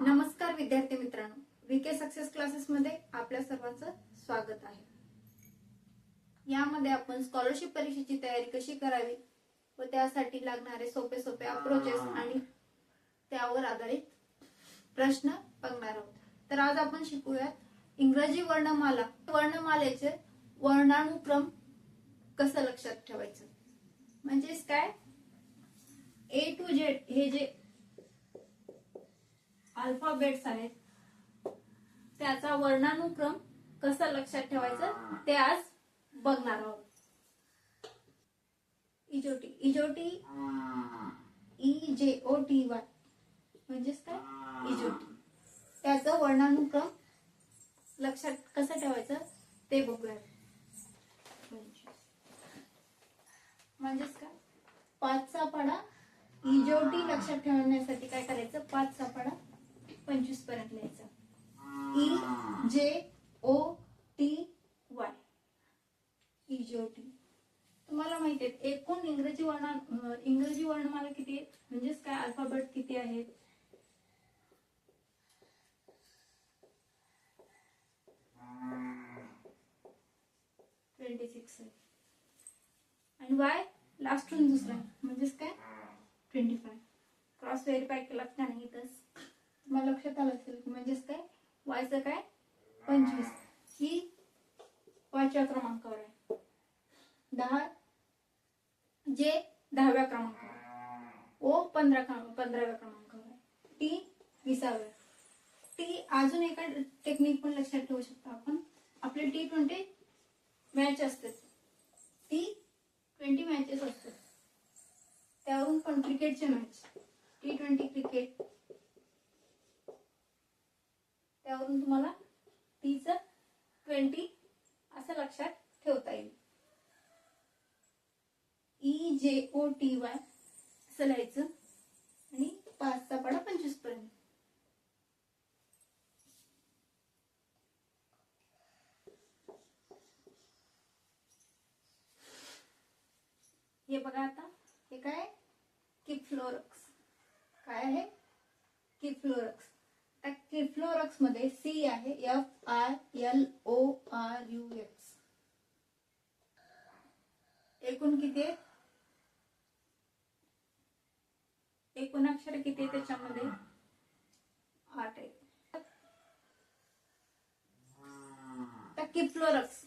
नमस्कार विद्यार्थी मित्रांनो, VK सक्सेस क्लासेस मध्ये आपल्या सर्वांचं स्वागत आहे। यामध्ये आपण स्कॉलरशिप परीक्षेची तयारी कशी करावी व त्यासाठी लागणारे सोपे सोपे अप्रोचेस आणि त्यावर आधारित प्रश्न बघणार आहोत। तर आज आपण शिकूयात इंग्रजी वर्णमाला, वर्णमालेचे वर्णानुक्रम कसं लक्षात ठेवायचं। म्हणजेच काय, A to Z हे जे अल्फाबेट्स आहेत त्याचा वर्णानुक्रम कसा लक्षात ठेवायचं ते आज बघणार आहोत। इजोटी, इजोटी EJOTY म्हणजेच काय, इजोटी, त्याचं वर्णानुक्रम लक्षात कसं ठेवायचं ते बघूया। म्हणजेच काय, 5 चा पाढा इजोटी लक्षात ठेवण्यासाठी काय करायचं, 5 चा पाढा 25 पर्यंत लिहायचा। EJOTY, इजोटी। तुम्हाला माहिती आहे एकूण इंग्रजी वर्णमाला किती आहेत, म्हणजेच काय अल्फाबेट किती आहेत, आणि वाय लास्टून दुसरा म्हणजेच काय 25। क्रॉस व्हेरीफाय केलात का नाही तर तुम्हाला लक्षात आलं असेल, म्हणजेच काय वायचं काय 25 ही 5व्या क्रमांकावर आहे, 10 जे 10व्या क्रमांकावर, ओ 15व्या क्रमांकावर आहे, टी 20व्या। टी अजून एका टेक्निक पण लक्षात ठेवू शकतो आपण, आपले T20 मॅच असतात, T20 मॅचेस असतात, त्यावरून पण क्रिकेटचे मॅच T20 क्रिकेट, त्यावरून तुम्हाला Tचं 20 असं लक्षात ठेवता येईल। EJOTY असं लिहायचं आणि 5 चा पाढा 25 पर्यंत। हे बघा आता, हे काय किफ्लोरक्स, काय आहे किफ्लोरक्स। त्या किफ्लोरक्स मध्ये C आहे FILORUX। एकूण किती आहे, एकूण अक्षर किती आहे त्याच्यामध्ये 8 आहे। त्या किफ्लोरक्स,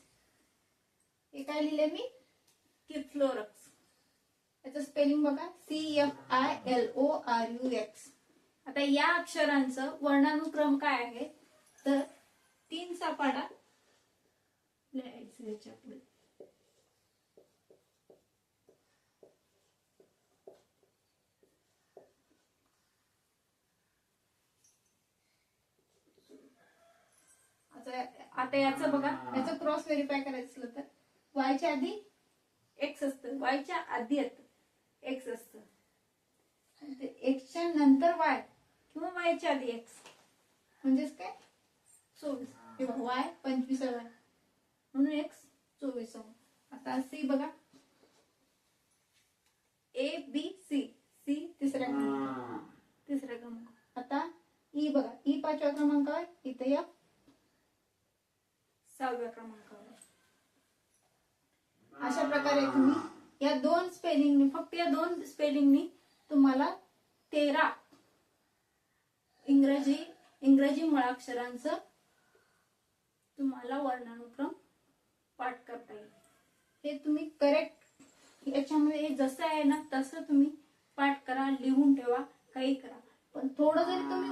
हे काय लिहिले मी, किफ्लोरक्स, याचं स्पेलिंग बघा CFILORUX। आता या अक्षरांचं वर्णानुक्रम काय आहे तर 3 चा पाढा लिहायचं याच्या पुढे। आता याचं बघा, याचं क्रॉस व्हेरीफाय करायचं असलं तर वायच्या आधी एक्स असतं, वायच्या आधी एक्स असतं, एक्सच्या नंतर वाय किंवा वायच्या आधी एक्स, म्हणजेच काय 24 किंवा वाय 25 म्हणून एक्स 24। आता सी बघा, ABC, सी तिसऱ्या क्रमांकावर। आता ई बघा, ई 5व्या क्रमांकावर, इथे F 6व्या क्रमांकावर। अशा प्रकारे तुम्ही या दोन स्पेलिंगनी, फक्त या दोन स्पेलिंगनी तुम्हाला 13 इंग्रजी मुळाक्षरांचं तुम्हाला वर्णानुक्रम पाठ करता येईल। हे तुम्ही करेक्ट याच्यामध्ये हे जसं आहे ना तसं तुम्ही पाठ करा, लिहून ठेवा, काही करा, पण थोडं जरी तुम्ही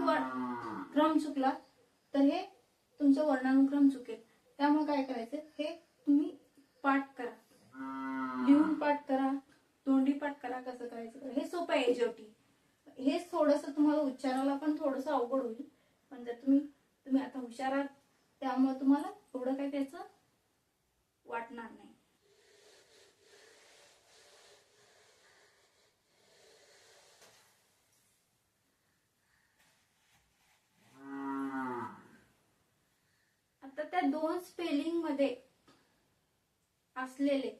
क्रम चुकला तर हे तुमचं वर्णानुक्रम चुकेल। त्यामुळे काय करायचं, हे तुम्ही पाठ करा, लिहून पाठ करा, तोंडी पाठ करा, कसं करायचं हे सोपं आहे। EJOTY हे थोडंसं तुम्हाला उच्चाराला पण थोडंसं अवघड होईल, पण जर तुम्ही आता हुशार आहात त्यामुळे तुम्हाला थोडं काही त्याचं वाटणार नाही। आता त्या दोन स्पेलिंग मध्ये असलेले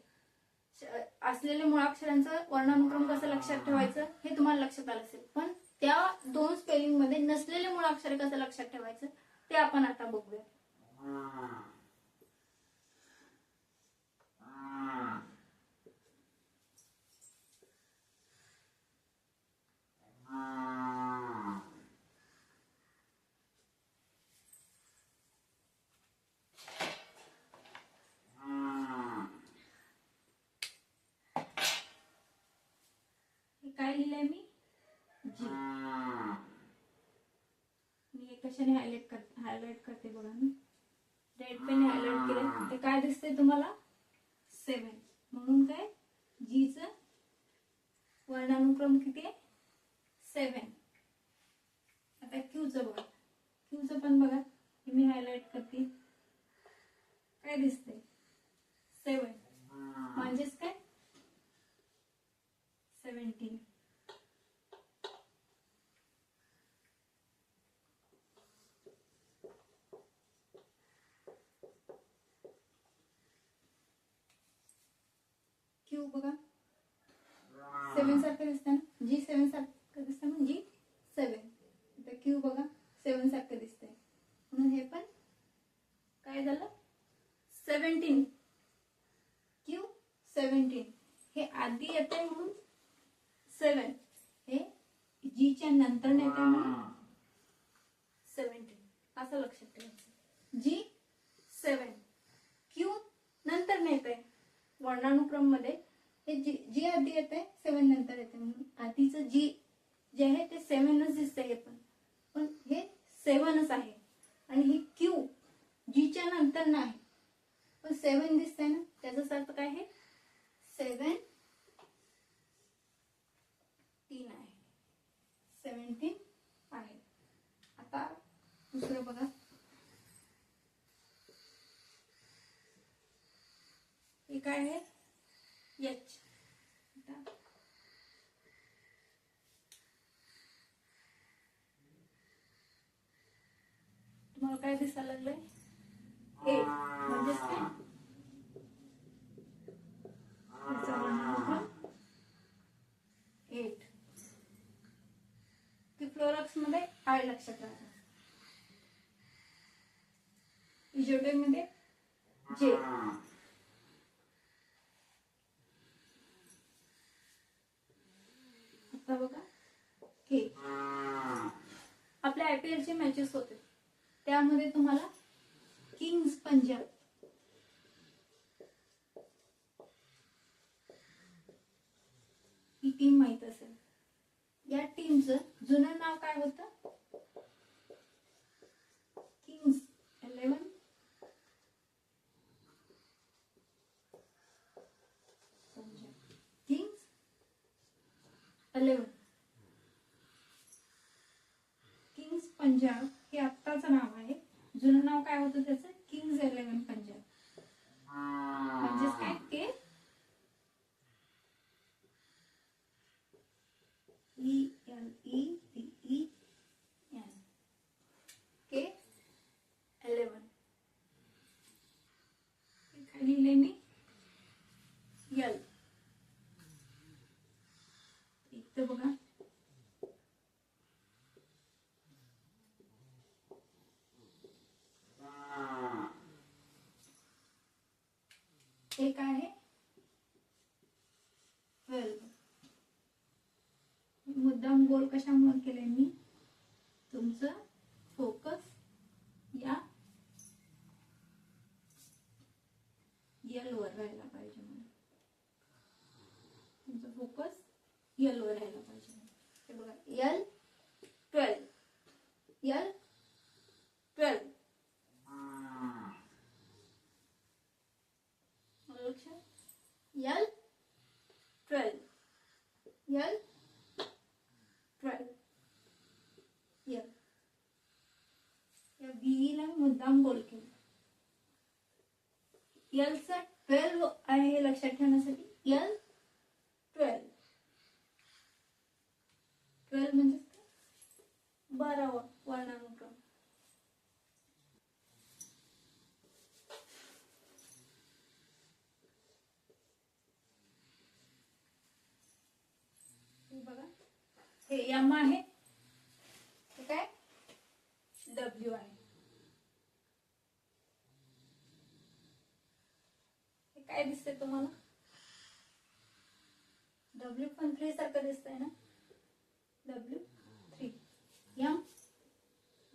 मुळाक्षरांचं वर्णानुक्रम कसं लक्षात ठेवायचं हे तुम्हाला लक्षात आलं असेल, पण त्या दोन स्पेलिंग मध्ये नसलेले मुळाक्षर कसं लक्षात ठेवायचं ते आपण आता बघूया. काय लिहिलंय मी? जी. मी कशाने हायलाइट करते बघा मी. रेड पेन हायलाइट केले ते काय दिसतंय तुम्हाला? 7. म्हणून काय जी चं वर्णानुक्रम किती आहे? 7. आता क्यू चं बघा. क्यू चं पण बघा मी हायलाइट करते. काय दिसतंय? 7. म्हणजेच काय? 17. क्यू बघा 7 सारखं दिसतं ना. जी 7 सारखं दिसतं ना. जी 7. आता क्यू बघा 7 सारखं दिसतंय म्हणून हे पण काय झालं? 17. क्यू 17 हे आधी येते म्हणून 7. हे जी च्या नंतर येते म्हणून 17. असं लक्षात ठेवायचं. जी 7 क्यू नंतर येते वर्णानुक्रम मध्ये. हे जी आधी येते 7 नंतर येते म्हणून आधीचं जी जे आहे ते 7च दिसतंय. हे पण हे 7च आहे आणि ही क्यू जी च्या नंतर नाही पण 7 दिसतंय ना. त्याचा अर्थ काय आहे? 7 3 आहे. 17 आहे. आता दुसरं बघा. हे काय आहे? एच. तुम्हाला काय दिसायला लागलंय? 8. म्हणजेच काय? 8. ती फ्लोरक्स मध्ये आय लक्षात राहतात. इजोडे मध्ये जे. आता बघा के. आपल्या IPL चे मॅचेस होते त्यामध्ये तुम्हाला किंग्स पंजाब ही टीम माहित असेल. या टीमचं जुनं नाव काय होतं? Kings 11 Punjab. Kings 11 Kings Punjab हे आत्ताचं नाव आहे. जुनं नाव काय होतं त्याचं? किंग्स 11 पंजाब. म्हणजेच काय? के ELEVEN के 11. काय लिहिले मी? यल. इथं बघा एक आहे 12. मुद्दाम गोल कशामुळे केलंय मी? तुमचं फोकस या यल वर राहायला पाहिजे म्हणून. तुमचं फोकस यल वर राहायला पाहिजे. हे बघा L 12 L 12. L 12 L 12 L. या बीला मुद्दाम गोल केला. यल चा 12 आहे हे लक्षात ठेवण्यासाठी यल 12. 12 म्हणजे 12वा वर्णानुक्रम. बघा हे यम आहे. काय डब्ल्यू आहे. हे काय दिसतंय तुम्हाला? डब्ल्यू पण 3 सारखं दिसतंय ना, W3.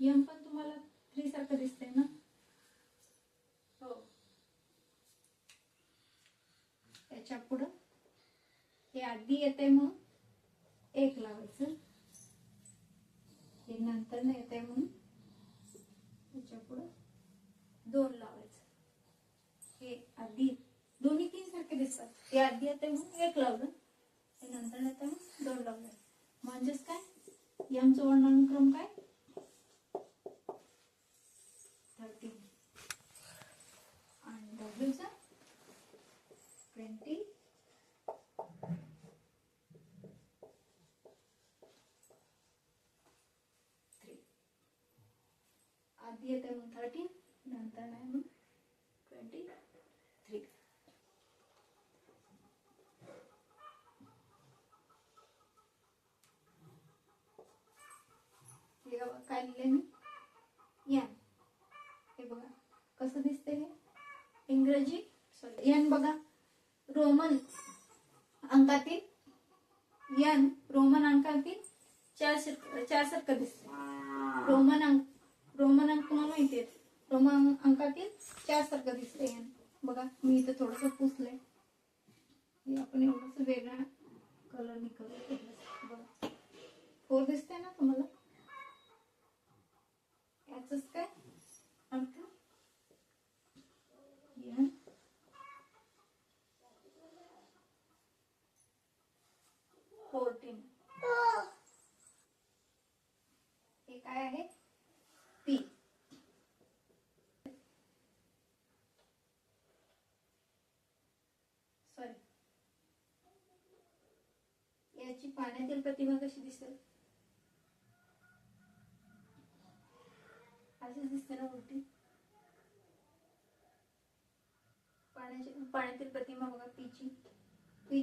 एम पण तुम्हाला 3 सारखं दिसतंय ना. हो. त्याच्या पुढं हे आधी येते म्हणून 1 लावायचं, हे नंतर न येते म्हणून त्याच्या पुढं 2 लावायचं. हे आधी दोन्ही 3 सारखे दिसतात. हे आधी येते म्हणून 1 लावलं, हे नंतर येते म्हणून 2 लावलं. म्हणजेच काय, एमचा वर्णानुक्रम काय 13 आणि डब्ल्यूचा 23. आधी येते म्हणून 13, नंतर नाही म्हणून 23. हे बघा काय लिहिले मी, एन. हे बघा कसं दिसते, हे इंग्रजी एन बघा, रोमन अंकातील एन, रोमन अंकातील 4 सारखं दिसते. रोमन अंक तुम्हाला माहिती आहे, रोमन अंकातील 4 सारखं दिसते एन. बघा मी इथं थोडंसं पुसलंय, हे आपण एवढंच वेगळ्या कलरने करू. बघा 4 दिसते ना तुम्हाला. याच काय अर्थ, एन 14. हे काय आहे, पी. सॉरी, याची पाण्यातील प्रतिमा कशी दिसेल, अशीच दिसते ना उलटी. पाण्यातील प्रतिमा बघा, पीची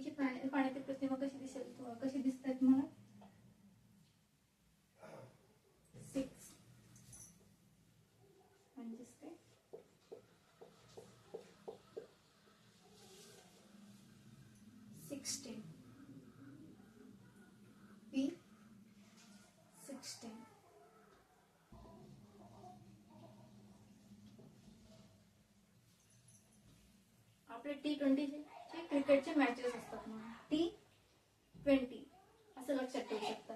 पाण्यातील प्रतिमा कशी दिसेल, कशी दिसते तुम्हाला, 6. म्हणजेच काय 16. पी 16. आपले T20 चे क्रिकेटचे मॅचेस असतात म्हणून T20 असं लक्षात ठेवू शकता.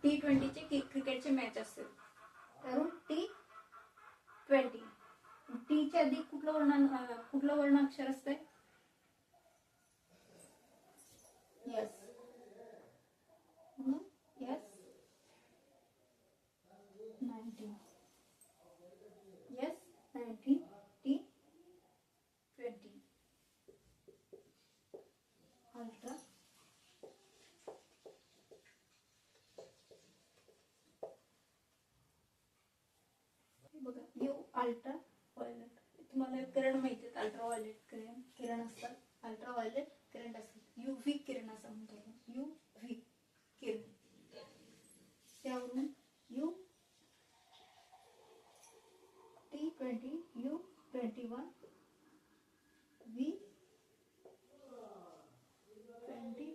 T20 चे क्रिकेटचे मॅच असते कारण T20. टी च्या आधी कुठलं वर्णाक्षर असते, yes. Yes 19, yes 19, T20. Ultra बघा, यू अल्ट्रा व्हायोलेट. तुम्हाला किरण माहिती आहेत, अल्ट्रा व्हायोलेट किरण असतात, अल्ट्रा व्हायोलेट किरण असतात, UV किरण असं म्हणतो. UV किरण, त्यावरून U T20, U21, V 22,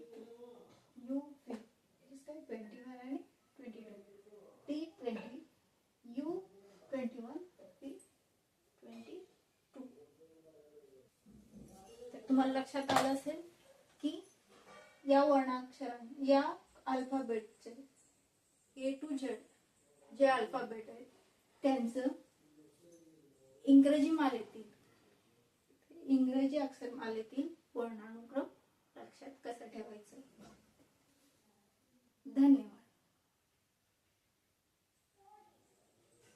UV काय 21 आणि 22, T20, U21, V 22. तर तुम्हाला लक्षात आलं असेल की या वर्णाक्षरां, या अल्फाबेटचे A to Z जे अल्फाबेट आहेत त्यांचं इंग्रजी अक्षरमालेतील